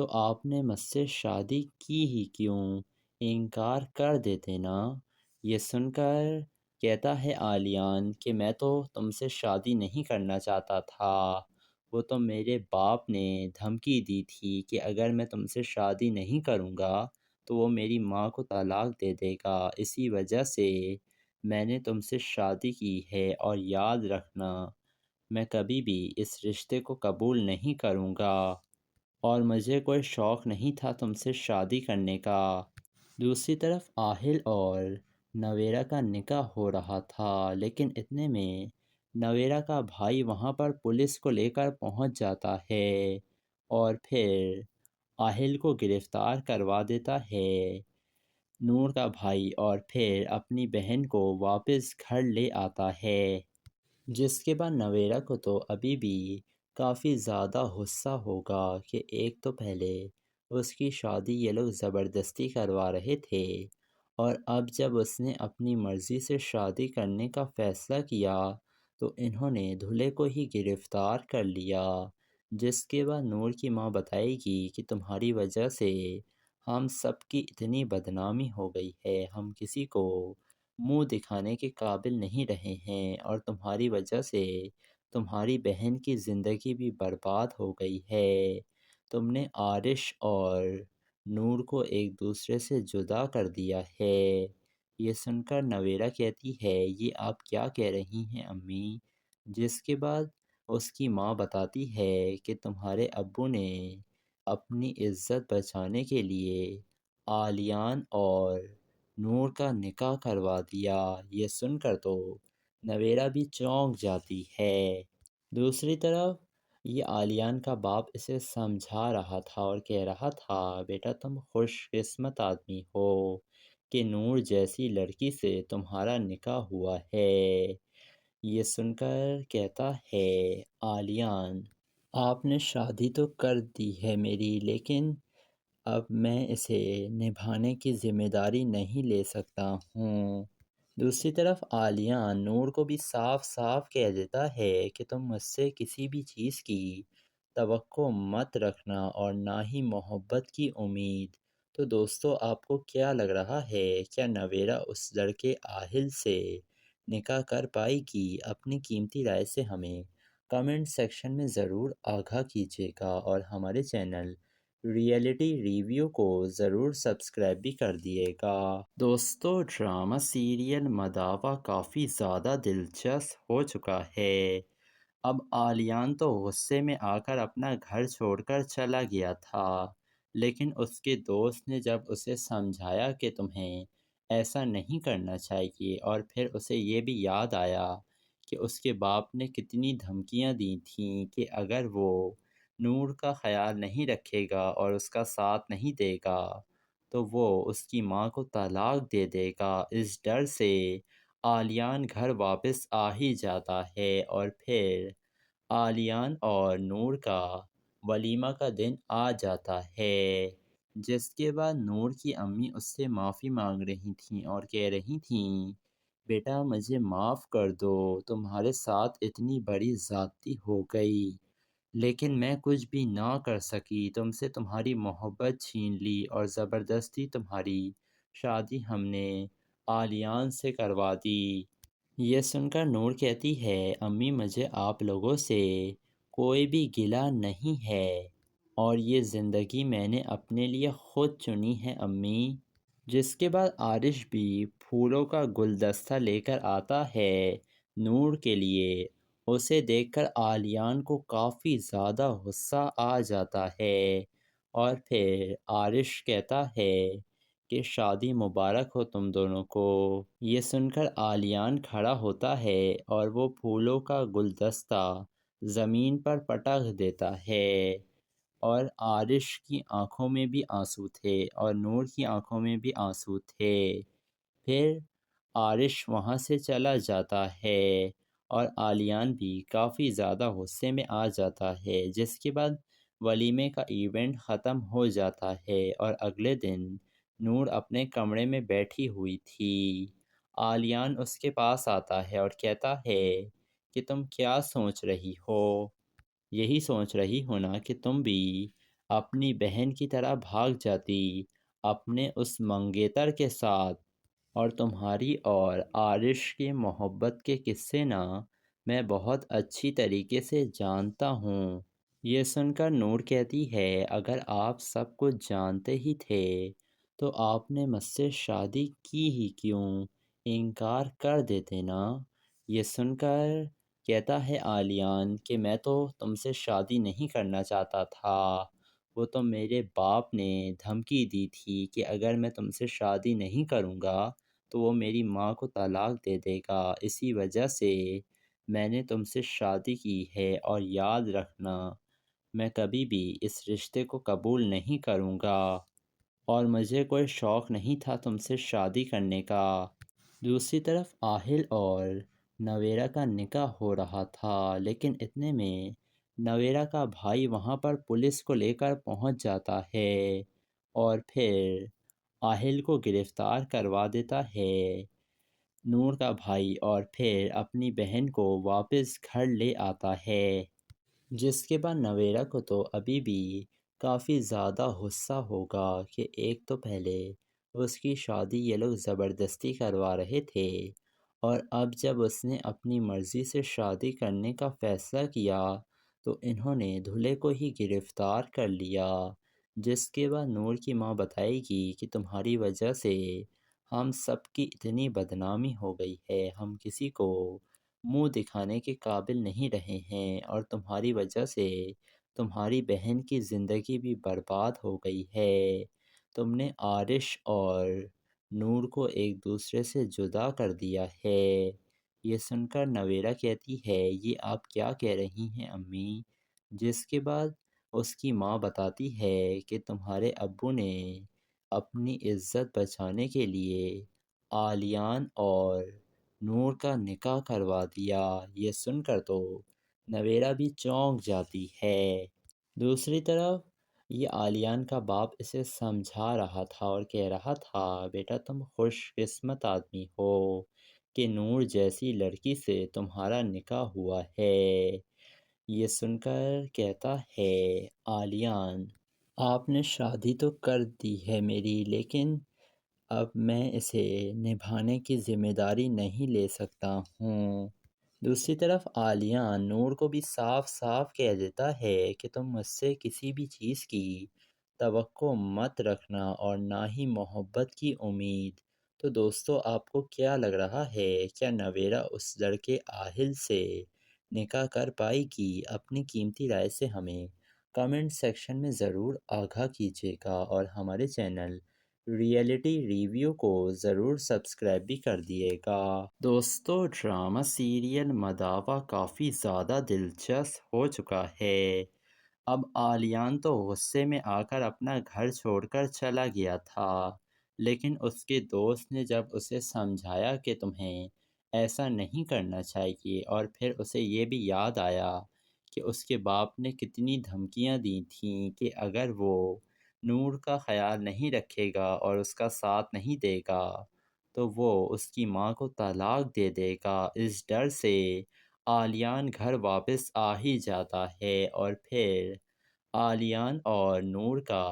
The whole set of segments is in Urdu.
تو آپ نے مجھ سے شادی کی ہی کیوں؟ انکار کر دیتے نا۔ یہ سن کر کہتا ہے عالیان کہ میں تو تم سے شادی نہیں کرنا چاہتا تھا، وہ تو میرے باپ نے دھمکی دی تھی کہ اگر میں تم سے شادی نہیں کروں گا تو وہ میری ماں کو طلاق دے دے گا، اسی وجہ سے میں نے تم سے شادی کی ہے، اور یاد رکھنا میں کبھی بھی اس رشتے کو قبول نہیں کروں گا، اور مجھے کوئی شوق نہیں تھا تم سے شادی کرنے کا۔ دوسری طرف آہل اور نویرہ کا نکاح ہو رہا تھا، لیکن اتنے میں نویرہ کا بھائی وہاں پر پولیس کو لے کر پہنچ جاتا ہے اور پھر آہل کو گرفتار کروا دیتا ہے نور کا بھائی، اور پھر اپنی بہن کو واپس گھر لے آتا ہے، جس کے بعد نویرہ کو تو ابھی بھی کافی زیادہ غصہ ہوگا کہ ایک تو پہلے اس کی شادی یہ لوگ زبردستی کروا رہے تھے، اور اب جب اس نے اپنی مرضی سے شادی کرنے کا فیصلہ کیا تو انہوں نے دولہے کو ہی گرفتار کر لیا، جس کے بعد نور کی ماں بتائے گی کہ تمہاری وجہ سے ہم سب کی اتنی بدنامی ہو گئی ہے، ہم کسی کو منہ دکھانے کے قابل نہیں رہے ہیں، اور تمہاری وجہ سے تمہاری بہن کی زندگی بھی برباد ہو گئی ہے، تم نے عارش اور نور کو ایک دوسرے سے جدا کر دیا ہے۔ یہ سن کر نویرہ کہتی ہے یہ آپ کیا کہہ رہی ہیں امی، جس کے بعد اس کی ماں بتاتی ہے کہ تمہارے ابو نے اپنی عزت بچانے کے لیے عالیان اور نور کا نکاح کروا دیا۔ یہ سن کر تو نویرہ بھی چونک جاتی ہے۔ دوسری طرف یہ عالیان کا باپ اسے سمجھا رہا تھا اور کہہ رہا تھا بیٹا تم خوش قسمت آدمی ہو کہ نور جیسی لڑکی سے تمہارا نکاح ہوا ہے۔ یہ سن کر کہتا ہے عالیان آپ نے شادی تو کر دی ہے میری، لیکن اب میں اسے نبھانے کی ذمہ داری نہیں لے سکتا ہوں۔ دوسری طرف عالیان نور کو بھی صاف صاف کہہ دیتا ہے کہ تم مجھ سے کسی بھی چیز کی توقع مت رکھنا اور نہ ہی محبت کی امید۔ تو دوستو آپ کو کیا لگ رہا ہے، کیا نویرہ اس لڑکے آہل سے نکاح کر پائے گی؟ اپنی قیمتی رائے سے ہمیں کمنٹ سیکشن میں ضرور آگاہ کیجیے گا، اور ہمارے چینل ریئلٹی ریویو کو ضرور سبسکرائب بھی کر دیے گا۔ دوستو ڈرامہ سیریل مداوا کافی زیادہ دلچسپ ہو چکا ہے۔ اب عالیان تو غصے میں آ کر اپنا گھر چھوڑ کر چلا گیا تھا، لیکن اس کے دوست نے جب اسے سمجھایا کہ تمہیں ایسا نہیں کرنا چاہیے، اور پھر اسے یہ بھی یاد آیا کہ اس کے باپ نے کتنی دھمکیاں دی تھیں کہ اگر وہ نور کا خیال نہیں رکھے گا اور اس کا ساتھ نہیں دے گا تو وہ اس کی ماں کو طلاق دے دے گا، اس ڈر سے عالیان گھر واپس آ ہی جاتا ہے، اور پھر عالیان اور نور کا ولیمہ کا دن آ جاتا ہے، جس کے بعد نور کی امی اس سے معافی مانگ رہی تھیں اور کہہ رہی تھیں بیٹا مجھے معاف کر دو، تمہارے ساتھ اتنی بڑی زیادتی ہو گئی، لیکن میں کچھ بھی نہ کر سکی، تم سے تمہاری محبت چھین لی اور زبردستی تمہاری شادی ہم نے عالیان سے کروا دی۔ یہ سن کر نور کہتی ہے امی مجھے آپ لوگوں سے کوئی بھی گلہ نہیں ہے، اور یہ زندگی میں نے اپنے لیے خود چنی ہے امی۔ جس کے بعد عارش بھی پھولوں کا گلدستہ لے کر آتا ہے نور کے لیے، اسے دیکھ کر عالیان کو کافی زیادہ غصہ آ جاتا ہے، اور پھر عارش کہتا ہے کہ شادی مبارک ہو تم دونوں کو۔ یہ سن کر عالیان کھڑا ہوتا ہے اور وہ پھولوں کا گلدستہ زمین پر پٹک دیتا ہے، اور عارش کی آنکھوں میں بھی آنسو تھے اور نور کی آنکھوں میں بھی آنسو تھے۔ پھر عارش وہاں سے چلا جاتا ہے اور عالیان بھی کافی زیادہ غصے میں آ جاتا ہے، جس کے بعد ولیمے کا ایونٹ ختم ہو جاتا ہے، اور اگلے دن نور اپنے کمرے میں بیٹھی ہوئی تھی، عالیان اس کے پاس آتا ہے اور کہتا ہے کہ تم کیا سوچ رہی ہو؟ یہی سوچ رہی ہو نا کہ تم بھی اپنی بہن کی طرح بھاگ جاتی اپنے اس منگیتر کے ساتھ، اور تمہاری اور عارش کی محبت کے قصے نا میں بہت اچھی طریقے سے جانتا ہوں۔ یہ سن کر نور کہتی ہے اگر آپ سب کچھ جانتے ہی تھے تو آپ نے مجھ سے شادی کی ہی کیوں، انکار کر دیتے نا۔ یہ سن کر کہتا ہے عالیان کہ میں تو تم سے شادی نہیں کرنا چاہتا تھا، وہ تو میرے باپ نے دھمکی دی تھی کہ اگر میں تم سے شادی نہیں کروں گا تو وہ میری ماں کو طلاق دے دے گا، اسی وجہ سے میں نے تم سے شادی کی ہے، اور یاد رکھنا میں کبھی بھی اس رشتے کو قبول نہیں کروں گا، اور مجھے کوئی شوق نہیں تھا تم سے شادی کرنے کا۔ دوسری طرف آہل اور نویرہ کا نکاح ہو رہا تھا، لیکن اتنے میں نویرہ کا بھائی وہاں پر پولیس کو لے کر پہنچ جاتا ہے اور پھر آہل کو گرفتار کروا دیتا ہے نور کا بھائی، اور پھر اپنی بہن کو واپس گھر لے آتا ہے، جس کے بعد نویرہ کو تو ابھی بھی کافی زیادہ غصہ ہوگا کہ ایک تو پہلے اس کی شادی یہ لوگ زبردستی کروا رہے تھے، اور اب جب اس نے اپنی مرضی سے شادی کرنے کا فیصلہ کیا تو انہوں نے دلہے کو ہی گرفتار کر لیا، جس کے بعد نور کی ماں بتائے گی کہ تمہاری وجہ سے ہم سب کی اتنی بدنامی ہو گئی ہے، ہم کسی کو منہ دکھانے کے قابل نہیں رہے ہیں، اور تمہاری وجہ سے تمہاری بہن کی زندگی بھی برباد ہو گئی ہے، تم نے عارش اور نور کو ایک دوسرے سے جدا کر دیا ہے۔ یہ سن کر نویرہ کہتی ہے یہ آپ کیا کہہ رہی ہیں امی، جس کے بعد اس کی ماں بتاتی ہے کہ تمہارے ابو نے اپنی عزت بچانے کے لیے عالیان اور نور کا نکاح کروا دیا۔ یہ سن کر تو نویرہ بھی چونک جاتی ہے۔ دوسری طرف یہ عالیان کا باپ اسے سمجھا رہا تھا اور کہہ رہا تھا بیٹا تم خوش قسمت آدمی ہو کہ نور جیسی لڑکی سے تمہارا نکاح ہوا ہے۔ یہ سن کر کہتا ہے عالیان آپ نے شادی تو کر دی ہے میری، لیکن اب میں اسے نبھانے کی ذمہ داری نہیں لے سکتا ہوں۔ دوسری طرف عالیان نور کو بھی صاف صاف کہہ دیتا ہے کہ تم مجھ سے کسی بھی چیز کی توقع مت رکھنا اور نہ ہی محبت کی امید۔ تو دوستو آپ کو کیا لگ رہا ہے، کیا نویرہ اس لڑکے آہل سے نکاح کر پائے گی؟ اپنی قیمتی رائے سے ہمیں کمنٹ سیکشن میں ضرور آگاہ کیجیے گا، اور ہمارے چینل ریئلٹی ریویو کو ضرور سبسکرائب بھی کر دیے گا۔ دوستو ڈرامہ سیریل مداوا کافی زیادہ دلچسپ ہو چکا ہے۔ اب عالیان تو غصے میں آ کر اپنا گھر چھوڑ کر چلا گیا تھا، لیکن اس کے دوست نے جب اسے سمجھایا کہ تمہیں ایسا نہیں کرنا چاہیے، اور پھر اسے یہ بھی یاد آیا کہ اس کے باپ نے کتنی دھمکیاں دی تھیں کہ اگر وہ نور کا خیال نہیں رکھے گا اور اس کا ساتھ نہیں دے گا تو وہ اس کی ماں کو طلاق دے دے گا، اس ڈر سے عالیان گھر واپس آ ہی جاتا ہے، اور پھر عالیان اور نور کا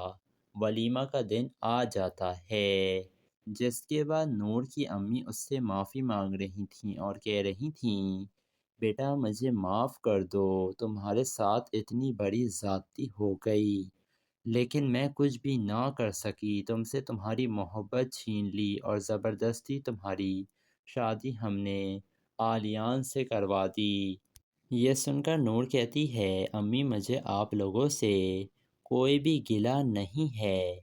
ولیمہ کا دن آ جاتا ہے، جس کے بعد نور کی امی اس سے معافی مانگ رہی تھیں اور کہہ رہی تھیں بیٹا مجھے معاف کر دو، تمہارے ساتھ اتنی بڑی زیادتی ہو گئی، لیکن میں کچھ بھی نہ کر سکی، تم سے تمہاری محبت چھین لی اور زبردستی تمہاری شادی ہم نے عالیان سے کروا دی۔ یہ سن کر نور کہتی ہے امی مجھے آپ لوگوں سے کوئی بھی گلہ نہیں ہے،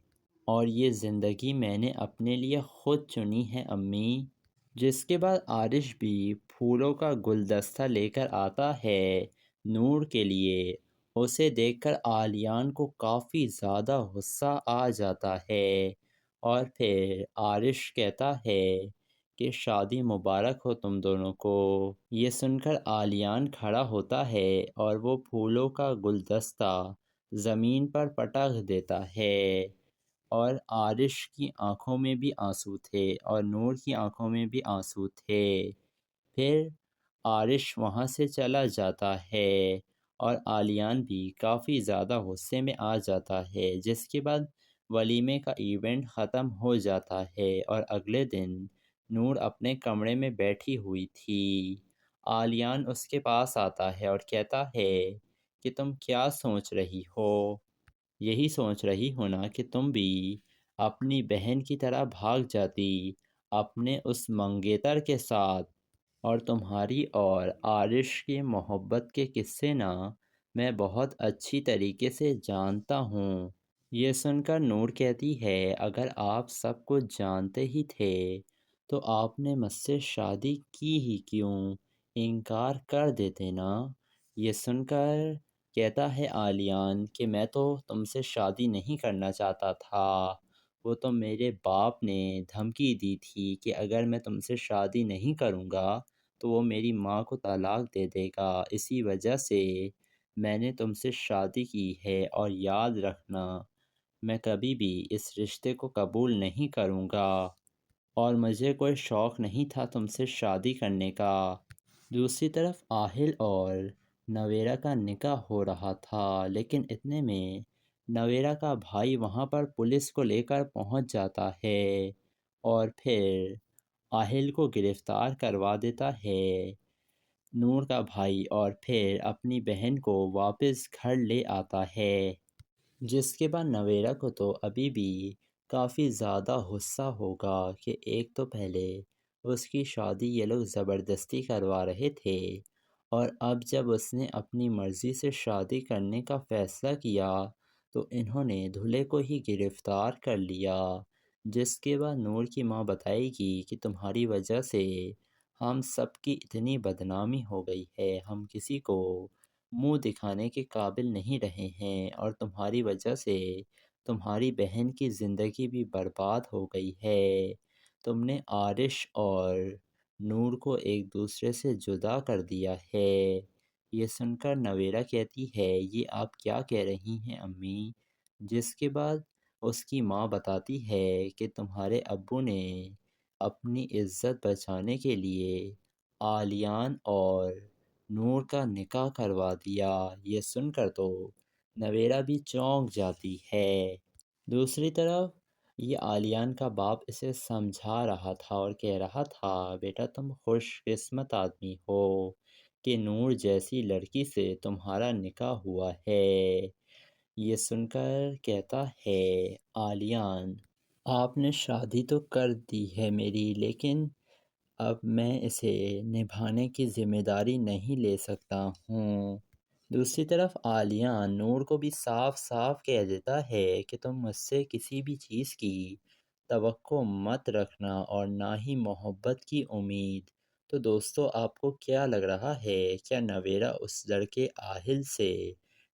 اور یہ زندگی میں نے اپنے لیے خود چنی ہے امی۔ جس کے بعد عارش بھی پھولوں کا گلدستہ لے کر آتا ہے نور کے لیے، اسے دیکھ کر عالیان کو کافی زیادہ غصہ آ جاتا ہے، اور پھر عارش کہتا ہے کہ شادی مبارک ہو تم دونوں کو۔ یہ سن کر عالیان کھڑا ہوتا ہے اور وہ پھولوں کا گلدستہ زمین پر پٹک دیتا ہے، اور عارش کی آنکھوں میں بھی آنسو تھے اور نور کی آنکھوں میں بھی آنسو تھے۔ پھر عارش وہاں سے چلا جاتا ہے اور آلیان بھی کافی زیادہ غصے میں آ جاتا ہے، جس کے بعد ولیمے کا ایونٹ ختم ہو جاتا ہے اور اگلے دن نور اپنے کمرے میں بیٹھی ہوئی تھی۔ آلیان اس کے پاس آتا ہے اور کہتا ہے کہ تم کیا سوچ رہی ہو؟ یہی سوچ رہی ہو نا کہ تم بھی اپنی بہن کی طرح بھاگ جاتی اپنے اس منگیتر کے ساتھ، اور تمہاری اور عارش کی محبت کے قصے نا میں بہت اچھی طریقے سے جانتا ہوں۔ یہ سن کر نور کہتی ہے اگر آپ سب کچھ جانتے ہی تھے تو آپ نے مجھ سے شادی کی ہی کیوں؟ انکار کر دیتے نا۔ یہ سن کر کہتا ہے آلیان کہ میں تو تم سے شادی نہیں کرنا چاہتا تھا، وہ تو میرے باپ نے دھمکی دی تھی کہ اگر میں تم سے شادی نہیں کروں گا تو وہ میری ماں کو طلاق دے دے گا، اسی وجہ سے میں نے تم سے شادی کی ہے، اور یاد رکھنا میں کبھی بھی اس رشتے کو قبول نہیں کروں گا، اور مجھے کوئی شوق نہیں تھا تم سے شادی کرنے کا۔ دوسری طرف آہل اور نویرہ کا نکاح ہو رہا تھا، لیکن اتنے میں نویرہ کا بھائی وہاں پر پولیس کو لے کر پہنچ جاتا ہے اور پھر آہل کو گرفتار کروا دیتا ہے نور کا بھائی، اور پھر اپنی بہن کو واپس گھر لے آتا ہے، جس کے بعد نویرہ کو تو ابھی بھی کافی زیادہ غصہ ہوگا کہ ایک تو پہلے اس کی شادی یہ لوگ زبردستی کروا رہے تھے، اور اب جب اس نے اپنی مرضی سے شادی کرنے کا فیصلہ کیا تو انہوں نے دولہے کو ہی گرفتار کر لیا، جس کے بعد نور کی ماں بتائے گی کہ تمہاری وجہ سے ہم سب کی اتنی بدنامی ہو گئی ہے، ہم کسی کو منہ دکھانے کے قابل نہیں رہے ہیں، اور تمہاری وجہ سے تمہاری بہن کی زندگی بھی برباد ہو گئی ہے، تم نے عارش اور نور کو ایک دوسرے سے جدا کر دیا ہے۔ یہ سن کر نویرہ کہتی ہے یہ آپ کیا کہہ رہی ہیں امی؟ جس کے بعد اس کی ماں بتاتی ہے کہ تمہارے ابو نے اپنی عزت بچانے کے لیے آلیان اور نور کا نکاح کروا دیا۔ یہ سن کر تو نویرہ بھی چونک جاتی ہے۔ دوسری طرف یہ آلیان کا باپ اسے سمجھا رہا تھا اور کہہ رہا تھا بیٹا تم خوش قسمت آدمی ہو کہ نور جیسی لڑکی سے تمہارا نکاح ہوا ہے۔ یہ سن کر کہتا ہے آلیان آپ نے شادی تو کر دی ہے میری، لیکن اب میں اسے نبھانے کی ذمہ داری نہیں لے سکتا ہوں۔ دوسری طرف آلیان نور کو بھی صاف صاف کہہ دیتا ہے کہ تم مجھ سے کسی بھی چیز کی توقع مت رکھنا اور نہ ہی محبت کی امید۔ تو دوستو آپ کو کیا لگ رہا ہے، کیا نویرہ اس لڑکے آہل سے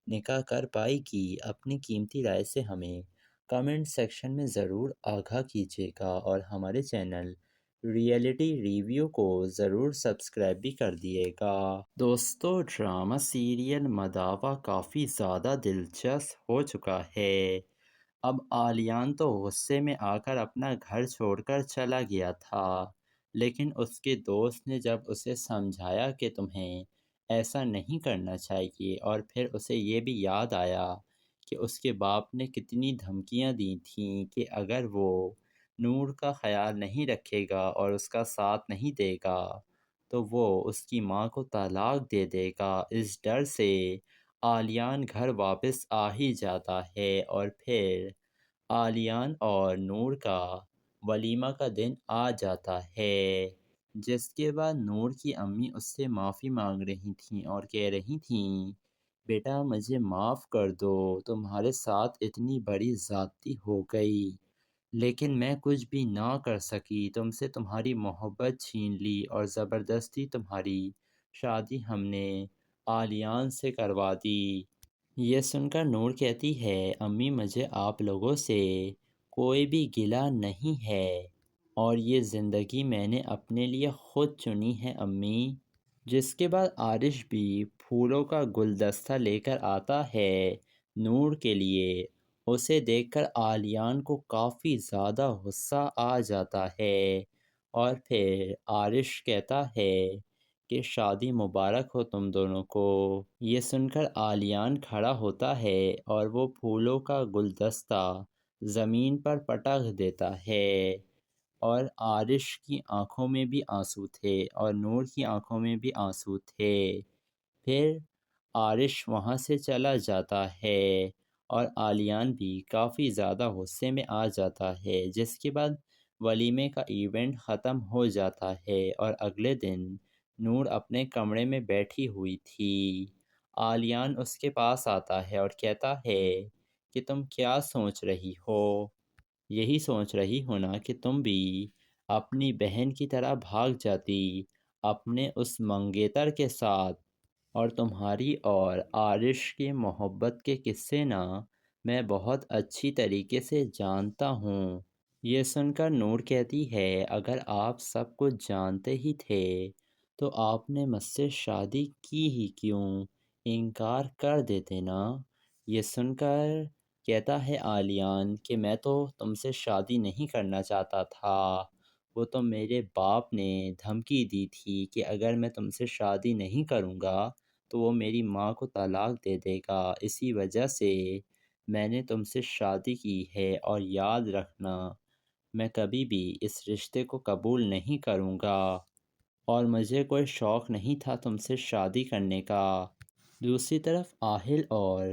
نکاح کر پائے گی؟ اپنی قیمتی رائے سے ہمیں کمنٹ سیکشن میں ضرور آگاہ کیجیے گا، اور ہمارے چینل ریئلٹی ریویو کو ضرور سبسکرائب بھی کر دیے گا۔ دوستو ڈرامہ سیریل مداوا کافی زیادہ دلچسپ ہو چکا ہے۔ اب آلیان تو غصے میں آ کر اپنا گھر چھوڑ کر چلا گیا تھا، لیکن اس کے دوست نے جب اسے سمجھایا کہ تمہیں ایسا نہیں کرنا چاہیے، اور پھر اسے یہ بھی یاد آیا کہ اس کے باپ نے کتنی دھمکیاں دی تھیں کہ اگر وہ نور کا خیال نہیں رکھے گا اور اس کا ساتھ نہیں دے گا تو وہ اس کی ماں کو طلاق دے دے گا، اس ڈر سے آلیان گھر واپس آ ہی جاتا ہے، اور پھر آلیان اور نور کا ولیمہ کا دن آ جاتا ہے، جس کے بعد نور کی امی اس سے معافی مانگ رہی تھیں اور کہہ رہی تھیں بیٹا مجھے معاف کر دو، تمہارے ساتھ اتنی بڑی زیادتی ہو گئی، لیکن میں کچھ بھی نہ کر سکی، تم سے تمہاری محبت چھین لی اور زبردستی تمہاری شادی ہم نے آلیان سے کروا دی۔ یہ سن کر نور کہتی ہے امی مجھے آپ لوگوں سے کوئی بھی گلہ نہیں ہے، اور یہ زندگی میں نے اپنے لیے خود چنی ہے امی۔ جس کے بعد عارش بھی پھولوں کا گلدستہ لے کر آتا ہے نور کے لیے، اسے دیکھ کر آلیان کو کافی زیادہ غصہ آ جاتا ہے، اور پھر عارش کہتا ہے کہ شادی مبارک ہو تم دونوں کو۔ یہ سن کر آلیان کھڑا ہوتا ہے اور وہ پھولوں کا گلدستہ زمین پر پٹک دیتا ہے، اور عارش کی آنکھوں میں بھی آنسو تھے اور نور کی آنکھوں میں بھی آنسو تھے۔ پھر عارش وہاں سے چلا جاتا ہے اور آلیان بھی کافی زیادہ غصے میں آ جاتا ہے، جس کے بعد ولیمے کا ایونٹ ختم ہو جاتا ہے اور اگلے دن نور اپنے کمرے میں بیٹھی ہوئی تھی۔ آلیان اس کے پاس آتا ہے اور کہتا ہے کہ تم کیا سوچ رہی ہو؟ یہی سوچ رہی ہو نا کہ تم بھی اپنی بہن کی طرح بھاگ جاتی اپنے اس منگیتر کے ساتھ، اور تمہاری اور عارش کی محبت کے قصے نا میں بہت اچھی طریقے سے جانتا ہوں۔ یہ سن کر نور کہتی ہے اگر آپ سب کچھ جانتے ہی تھے تو آپ نے مجھ سے شادی کی ہی کیوں؟ انکار کر دیتے نا۔ یہ سن کر کہتا ہے آلیان کہ میں تو تم سے شادی نہیں کرنا چاہتا تھا، وہ تو میرے باپ نے دھمکی دی تھی کہ اگر میں تم سے شادی نہیں کروں گا تو وہ میری ماں کو طلاق دے دے گا، اسی وجہ سے میں نے تم سے شادی کی ہے، اور یاد رکھنا میں کبھی بھی اس رشتے کو قبول نہیں کروں گا، اور مجھے کوئی شوق نہیں تھا تم سے شادی کرنے کا۔ دوسری طرف آہل اور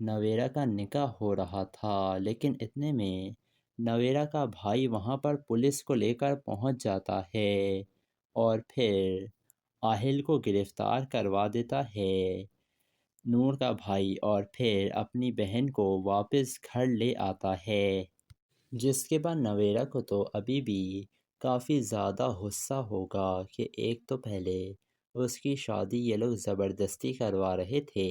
نویرہ کا نکاح ہو رہا تھا، لیکن اتنے میں نویرہ کا بھائی وہاں پر پولیس کو لے کر پہنچ جاتا ہے اور پھر آہل کو گرفتار کروا دیتا ہے نور کا بھائی، اور پھر اپنی بہن کو واپس گھر لے آتا ہے، جس کے بعد نویرہ کو تو ابھی بھی کافی زیادہ غصہ ہوگا کہ ایک تو پہلے اس کی شادی یہ لوگ زبردستی کروا رہے تھے،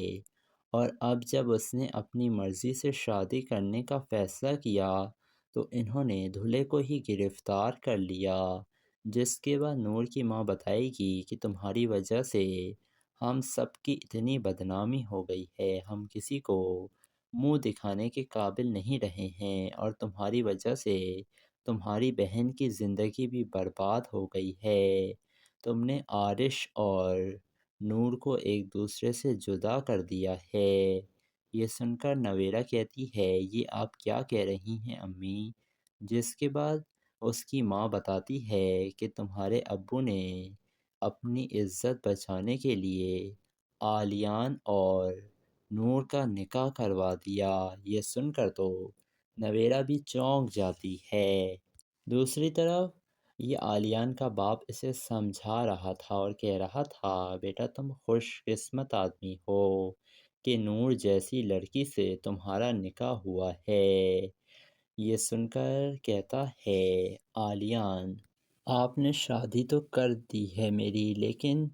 اور اب جب اس نے اپنی مرضی سے شادی کرنے کا فیصلہ کیا تو انہوں نے دولہے کو ہی گرفتار کر لیا، جس کے بعد نور کی ماں بتائے گی کہ تمہاری وجہ سے ہم سب کی اتنی بدنامی ہو گئی ہے، ہم کسی کو منہ دکھانے کے قابل نہیں رہے ہیں، اور تمہاری وجہ سے تمہاری بہن کی زندگی بھی برباد ہو گئی ہے، تم نے عارش اور نور کو ایک دوسرے سے جدا کر دیا ہے۔ یہ سن کر نویرہ کہتی ہے یہ آپ کیا کہہ رہی ہیں امی؟ جس کے بعد اس کی ماں بتاتی ہے کہ تمہارے ابو نے اپنی عزت بچانے کے لیے آلیان اور نور کا نکاح کروا دیا۔ یہ سن کر تو نویرہ بھی چونک جاتی ہے۔ دوسری طرف یہ آلیان کا باپ اسے سمجھا رہا تھا اور کہہ رہا تھا بیٹا تم خوش قسمت آدمی ہو کہ نور جیسی لڑکی سے تمہارا نکاح ہوا ہے۔ یہ سن کر کہتا ہے آلیان آپ نے شادی تو کر دی ہے میری، لیکن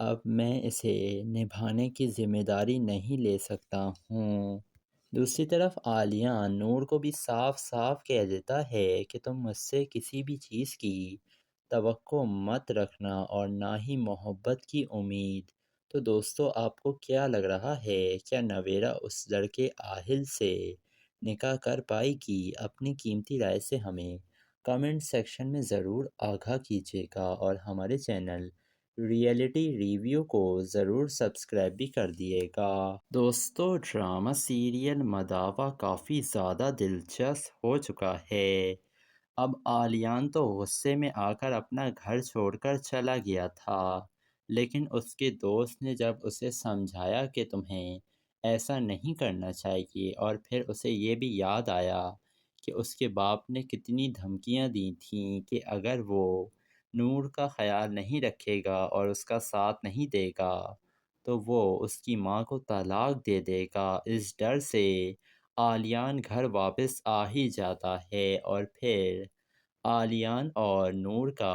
اب میں اسے نبھانے کی ذمہ داری نہیں لے سکتا ہوں۔ دوسری طرف آلیان نور کو بھی صاف صاف کہہ دیتا ہے کہ تم مجھ سے کسی بھی چیز کی توقع مت رکھنا اور نہ ہی محبت کی امید۔ تو دوستو آپ کو کیا لگ رہا ہے، کیا نویرہ اس لڑکے آہل سے نکاح کر پائے گی؟ اپنی قیمتی رائے سے ہمیں کمنٹ سیکشن میں ضرور آگاہ کیجیے گا، اور ہمارے چینل ریئلٹی ریویو کو ضرور سبسکرائب بھی کر دیے گا۔ دوستو ڈرامہ سیریل مداوا کافی زیادہ دلچسپ ہو چکا ہے۔ اب آلیان تو غصے میں آ کر اپنا گھر چھوڑ کر چلا گیا تھا، لیکن اس کے دوست نے جب اسے سمجھایا کہ تمہیں ایسا نہیں کرنا چاہیے، اور پھر اسے یہ بھی یاد آیا کہ اس کے باپ نے کتنی دھمکیاں دی تھیں کہ اگر وہ نور کا خیال نہیں رکھے گا اور اس کا ساتھ نہیں دے گا تو وہ اس کی ماں کو طلاق دے دے گا، اس ڈر سے آلیان گھر واپس آ ہی جاتا ہے، اور پھر آلیان اور نور کا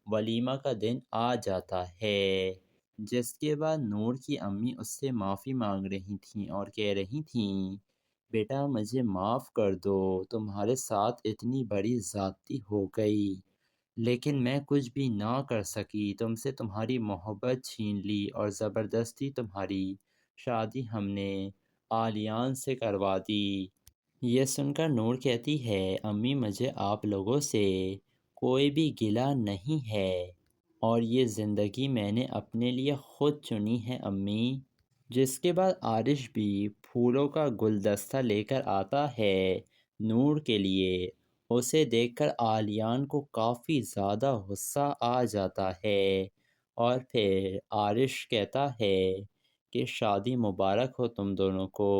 ولیمہ کا دن آ جاتا ہے، جس کے بعد نور کی امی اس سے معافی مانگ رہی تھیں اور کہہ رہی تھیں بیٹا مجھے معاف کر دو، تمہارے ساتھ اتنی بڑی زیادتی ہو گئی، لیکن میں کچھ بھی نہ کر سکی، تم سے تمہاری محبت چھین لی اور زبردستی تمہاری شادی ہم نے آلیان سے کروا دی۔ یہ سن کر نور کہتی ہے امی مجھے آپ لوگوں سے کوئی بھی گلہ نہیں ہے، اور یہ زندگی میں نے اپنے لیے خود چنی ہے امی۔ جس کے بعد عارش بھی پھولوں کا گلدستہ لے کر آتا ہے نور کے لیے۔ اسے دیکھ کر عالیان کو کافی زیادہ غصہ آ جاتا ہے، اور پھر عارش کہتا ہے کہ شادی مبارک ہو تم دونوں کو۔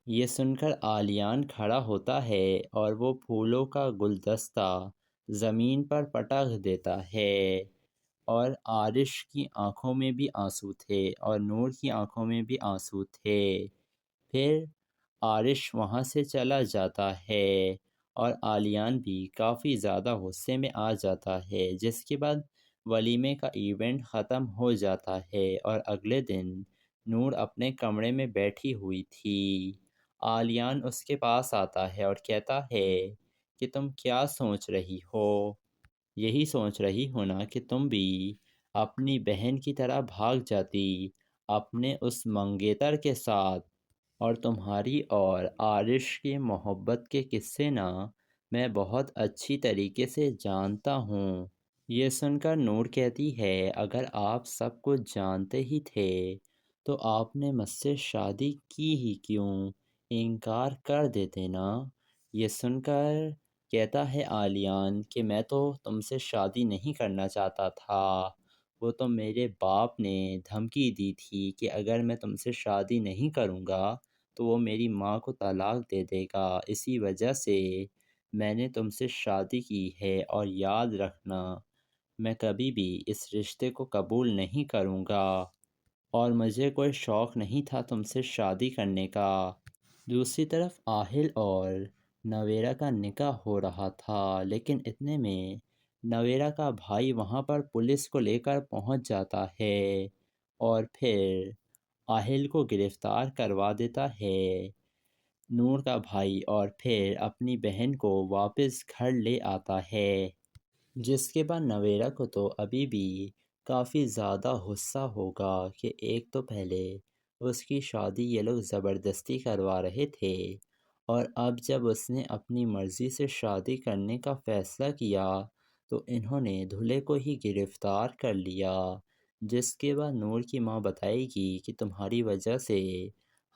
یہ سن کر عالیان کھڑا ہوتا ہے اور وہ پھولوں کا گلدستہ زمین پر پٹک دیتا ہے، اور عارش کی آنکھوں میں بھی آنسو تھے اور نور کی آنکھوں میں بھی آنسو تھے۔ پھر عارش وہاں سے چلا جاتا ہے اور عالیان بھی کافی زیادہ غصے میں آ جاتا ہے، جس کے بعد ولیمے کا ایونٹ ختم ہو جاتا ہے اور اگلے دن نور اپنے کمرے میں بیٹھی ہوئی تھی۔ عالیان اس کے پاس آتا ہے اور کہتا ہے کہ تم کیا سوچ رہی ہو؟ یہی سوچ رہی ہو نا کہ تم بھی اپنی بہن کی طرح بھاگ جاتی اپنے اس منگیتر کے ساتھ، اور تمہاری اور عارش کی محبت کے قصے نا میں بہت اچھی طریقے سے جانتا ہوں۔ یہ سن کر نور کہتی ہے اگر آپ سب کچھ جانتے ہی تھے تو آپ نے مجھ سے شادی کی ہی کیوں؟ انکار کر دیتے نا۔ یہ سن کر کہتا ہے عالیان کہ میں تو تم سے شادی نہیں کرنا چاہتا تھا، وہ تو میرے باپ نے دھمکی دی تھی کہ اگر میں تم سے شادی نہیں کروں گا تو وہ میری ماں کو طلاق دے دے گا، اسی وجہ سے میں نے تم سے شادی کی ہے، اور یاد رکھنا میں کبھی بھی اس رشتے کو قبول نہیں کروں گا، اور مجھے کوئی شوق نہیں تھا تم سے شادی کرنے کا۔ دوسری طرف آہل اور نویرہ کا نکاح ہو رہا تھا، لیکن اتنے میں نویرہ کا بھائی وہاں پر پولیس کو لے کر پہنچ جاتا ہے اور پھر آہل کو گرفتار کروا دیتا ہے نور کا بھائی، اور پھر اپنی بہن کو واپس گھر لے آتا ہے۔ جس کے بعد نویرہ کو تو ابھی بھی کافی زیادہ غصہ ہوگا کہ ایک تو پہلے اس کی شادی یہ لوگ زبردستی کروا رہے تھے، اور اب جب اس نے اپنی مرضی سے شادی کرنے کا فیصلہ کیا تو انہوں نے دولہے کو ہی گرفتار کر لیا۔ جس کے بعد نور کی ماں بتائے گی کہ تمہاری وجہ سے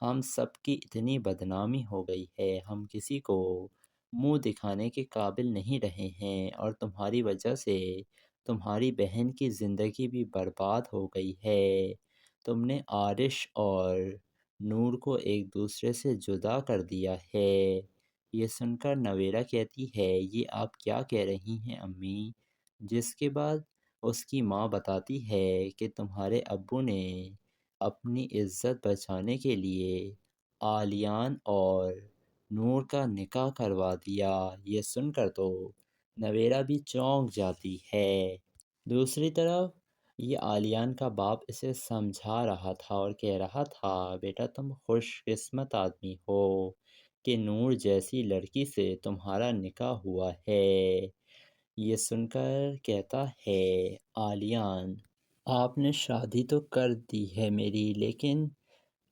ہم سب کی اتنی بدنامی ہو گئی ہے، ہم کسی کو منہ دکھانے کے قابل نہیں رہے ہیں، اور تمہاری وجہ سے تمہاری بہن کی زندگی بھی برباد ہو گئی ہے۔ تم نے عارش اور نور کو ایک دوسرے سے جدا کر دیا ہے۔ یہ سن کر نویرہ کہتی ہے یہ آپ کیا کہہ رہی ہیں امی؟ جس کے بعد اس کی ماں بتاتی ہے کہ تمہارے ابو نے اپنی عزت بچانے کے لیے عالیان اور نور کا نکاح کروا دیا۔ یہ سن کر تو نویرہ بھی چونک جاتی ہے۔ دوسری طرف یہ عالیان کا باپ اسے سمجھا رہا تھا اور کہہ رہا تھا بیٹا تم خوش قسمت آدمی ہو کہ نور جیسی لڑکی سے تمہارا نکاح ہوا ہے۔ یہ سن کر کہتا ہے عالیان آپ نے شادی تو کر دی ہے میری، لیکن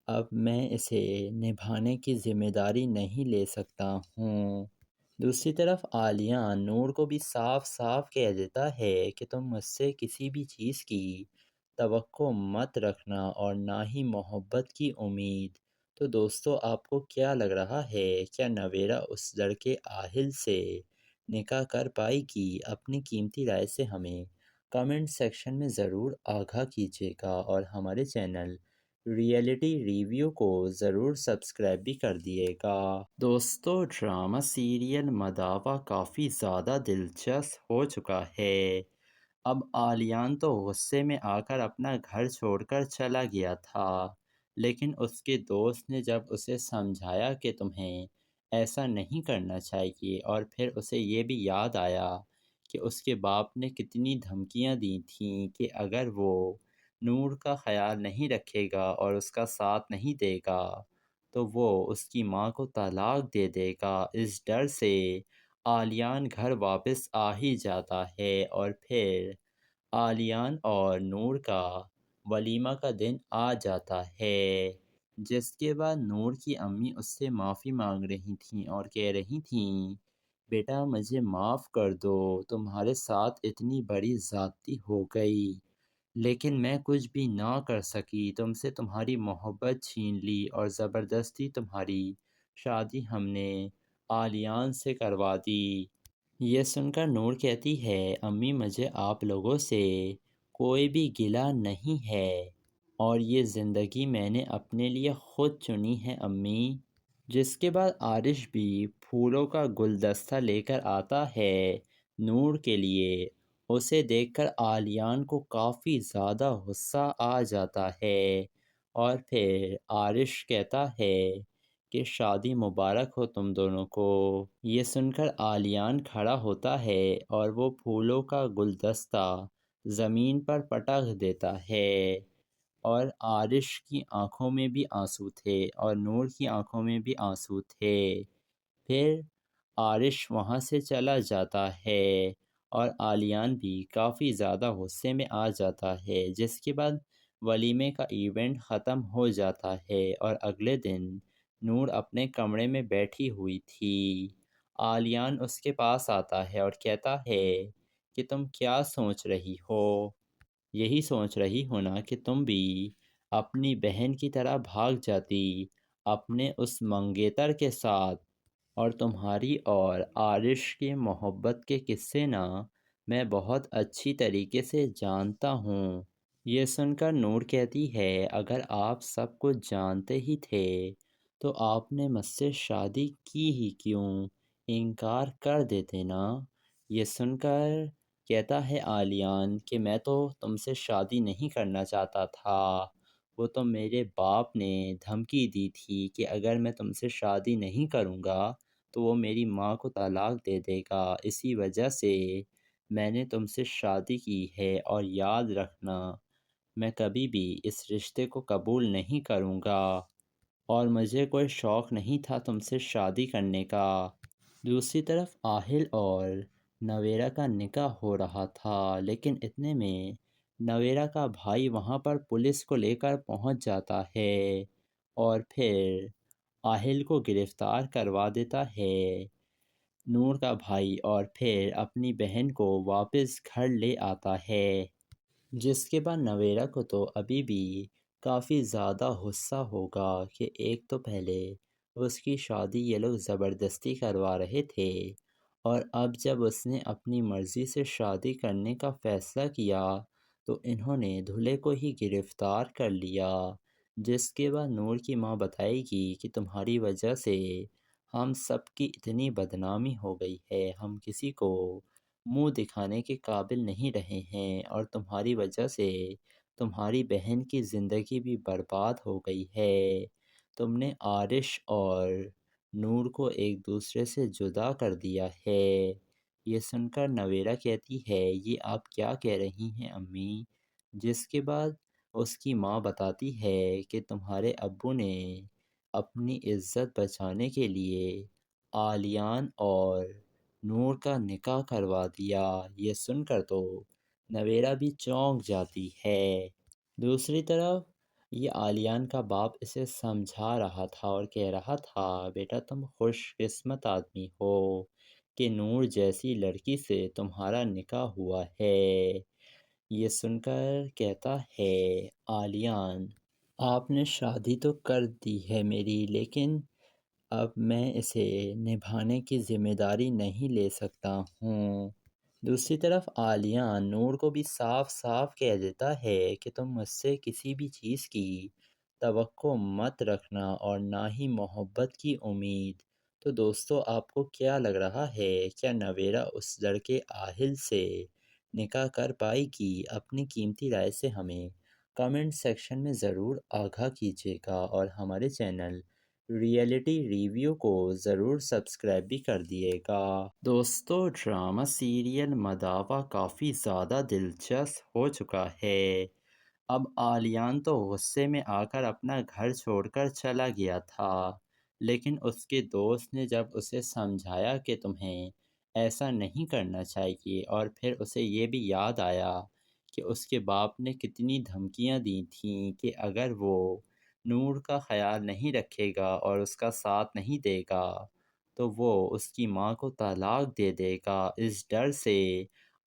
اب میں اسے نبھانے کی ذمہ داری نہیں لے سکتا ہوں۔ دوسری طرف عالیان نور کو بھی صاف صاف کہہ دیتا ہے کہ تم مجھ سے کسی بھی چیز کی توقع مت رکھنا اور نہ ہی محبت کی امید۔ تو دوستو آپ کو کیا لگ رہا ہے، کیا نویرہ اس لڑکے آہل سے نکاح کر پائے گی؟ اپنی قیمتی رائے سے ہمیں کمنٹ سیکشن میں ضرور آگاہ کیجیے گا، اور ہمارے چینل ریئلٹی ریویو کو ضرور سبسکرائب بھی کر دیے گا۔ دوستو ڈرامہ سیریل مداوا کافی زیادہ دلچسپ ہو چکا ہے۔ اب عالیان تو غصے میں آ کر اپنا گھر چھوڑ کر چلا گیا تھا، لیکن اس کے دوست نے جب اسے سمجھایا کہ تمہیں ایسا نہیں کرنا چاہیے، اور پھر اسے یہ بھی یاد آیا کہ اس کے باپ نے کتنی دھمکیاں دی تھیں کہ اگر وہ نور کا خیال نہیں رکھے گا اور اس کا ساتھ نہیں دے گا تو وہ اس کی ماں کو طلاق دے دے گا، اس ڈر سے عالیان گھر واپس آ ہی جاتا ہے، اور پھر عالیان اور نور کا ولیمہ کا دن آ جاتا ہے۔ جس کے بعد نور کی امی اس سے معافی مانگ رہی تھیں اور کہہ رہی تھیں بیٹا مجھے معاف کر دو، تمہارے ساتھ اتنی بڑی زیادتی ہو گئی۔ لیکن میں کچھ بھی نہ کر سکی، تم سے تمہاری محبت چھین لی اور زبردستی تمہاری شادی ہم نے آلیان سے کروا دی۔ یہ سن کر نور کہتی ہے امی مجھے آپ لوگوں سے کوئی بھی گلہ نہیں ہے اور یہ زندگی میں نے اپنے لیے خود چنی ہے امی۔ جس کے بعد عارش بھی پھولوں کا گلدستہ لے کر آتا ہے نور کے لیے۔ اسے دیکھ کر آلیان کو کافی زیادہ غصہ آ جاتا ہے اور پھر عارش کہتا ہے کہ شادی مبارک ہو تم دونوں کو۔ یہ سن کر آلیان کھڑا ہوتا ہے اور وہ پھولوں کا گلدستہ زمین پر پٹک دیتا ہے اور عارش کی آنکھوں میں بھی آنسو تھے اور نور کی آنکھوں میں بھی آنسو تھے۔ پھر عارش وہاں سے چلا جاتا ہے اور آلیان بھی کافی زیادہ غصے میں آ جاتا ہے۔ جس کے بعد ولیمے کا ایونٹ ختم ہو جاتا ہے اور اگلے دن نور اپنے کمرے میں بیٹھی ہوئی تھی۔ آلیان اس کے پاس آتا ہے اور کہتا ہے کہ تم کیا سوچ رہی ہو؟ یہی سوچ رہی ہو نا کہ تم بھی اپنی بہن کی طرح بھاگ جاتی اپنے اس منگیتر کے ساتھ، اور تمہاری اور عارش کے محبت کے قصے نا میں بہت اچھی طریقے سے جانتا ہوں۔ یہ سن کر نور کہتی ہے اگر آپ سب کچھ جانتے ہی تھے تو آپ نے مجھ سے شادی کی ہی کیوں؟ انکار کر دیتے نا۔ یہ سن کر کہتا ہے آلیان کہ میں تو تم سے شادی نہیں کرنا چاہتا تھا، وہ تو میرے باپ نے دھمکی دی تھی کہ اگر میں تم سے شادی نہیں کروں گا تو وہ میری ماں کو طلاق دے دے گا، اسی وجہ سے میں نے تم سے شادی کی ہے، اور یاد رکھنا میں کبھی بھی اس رشتے کو قبول نہیں کروں گا، اور مجھے کوئی شوق نہیں تھا تم سے شادی کرنے کا۔ دوسری طرف آہل اور نویرہ کا نکاح ہو رہا تھا، لیکن اتنے میں نویرہ کا بھائی وہاں پر پولیس کو لے کر پہنچ جاتا ہے اور پھر آہل کو گرفتار کروا دیتا ہے نور کا بھائی، اور پھر اپنی بہن کو واپس گھر لے آتا ہے۔ جس کے بعد نویرہ کو تو ابھی بھی کافی زیادہ غصہ ہوگا کہ ایک تو پہلے اس کی شادی یہ لوگ زبردستی کروا رہے تھے، اور اب جب اس نے اپنی مرضی سے شادی کرنے کا فیصلہ کیا تو انہوں نے دلہے کو ہی گرفتار کر لیا۔ جس کے بعد نور کی ماں بتائے گی کہ تمہاری وجہ سے ہم سب کی اتنی بدنامی ہو گئی ہے، ہم کسی کو منہ دکھانے کے قابل نہیں رہے ہیں، اور تمہاری وجہ سے تمہاری بہن کی زندگی بھی برباد ہو گئی ہے۔ تم نے عارش اور نور کو ایک دوسرے سے جدا کر دیا ہے۔ یہ سن کر نویرہ کہتی ہے یہ آپ کیا کہہ رہی ہیں امی؟ جس کے بعد اس کی ماں بتاتی ہے کہ تمہارے ابو نے اپنی عزت بچانے کے لیے آلیان اور نور کا نکاح کروا دیا۔ یہ سن کر تو نویرہ بھی چونک جاتی ہے۔ دوسری طرف یہ آلیان کا باپ اسے سمجھا رہا تھا اور کہہ رہا تھا بیٹا تم خوش قسمت آدمی ہو کہ نور جیسی لڑکی سے تمہارا نکاح ہوا ہے۔ یہ سن کر کہتا ہے آلیان آپ نے شادی تو کر دی ہے میری، لیکن اب میں اسے نبھانے کی ذمہ داری نہیں لے سکتا ہوں۔ دوسری طرف آلیان نور کو بھی صاف صاف کہہ دیتا ہے کہ تم مجھ سے کسی بھی چیز کی توقع مت رکھنا اور نہ ہی محبت کی امید۔ تو دوستو آپ کو کیا لگ رہا ہے، کیا نویرہ اس لڑکے آہل سے نکاح کر پائے گی؟ اپنی قیمتی رائے سے ہمیں کمنٹ سیکشن میں ضرور آگاہ کیجیے گا، اور ہمارے چینل ریئلٹی ریویو کو ضرور سبسکرائب بھی کر دیے گا۔ دوستو ڈرامہ سیریل مداوا کافی زیادہ دلچسپ ہو چکا ہے۔ اب آلیان تو غصے میں آ کر اپنا گھر چھوڑ کر چلا گیا تھا، لیکن اس کے دوست نے جب اسے سمجھایا کہ تمہیں ایسا نہیں کرنا چاہیے، اور پھر اسے یہ بھی یاد آیا کہ اس کے باپ نے کتنی دھمکیاں دی تھیں کہ اگر وہ نور کا خیال نہیں رکھے گا اور اس کا ساتھ نہیں دے گا تو وہ اس کی ماں کو طلاق دے دے گا۔ اس ڈر سے